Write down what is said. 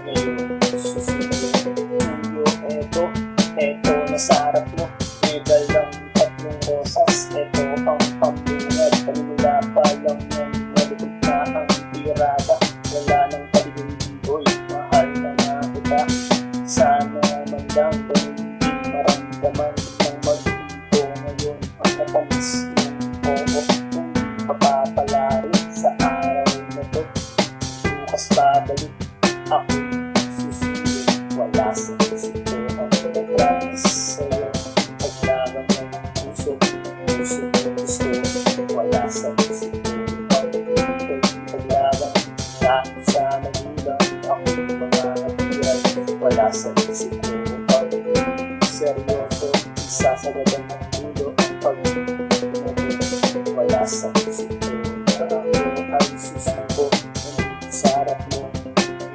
Ngayon susunod Julyo, eto nasa harap mo. May dalang tatlong rosas, eto ang pambungad. Panimula pa lang yan, malupit na ang tirada. Wala nang paligoy, mahal na nga kita. Sana man lang ganun din maramdaman ng mag-ito ngayon. Ang matamis ng oo, kung kapapala rin sa araw na to. Bukas babalik ako susunod, wala sa isip ko ang pag-promise sa'yo. Paglaban ng puso gusto, wala sa isip ko ang paglaban. Kahit sa magulang ako mga natiran, wala sa isip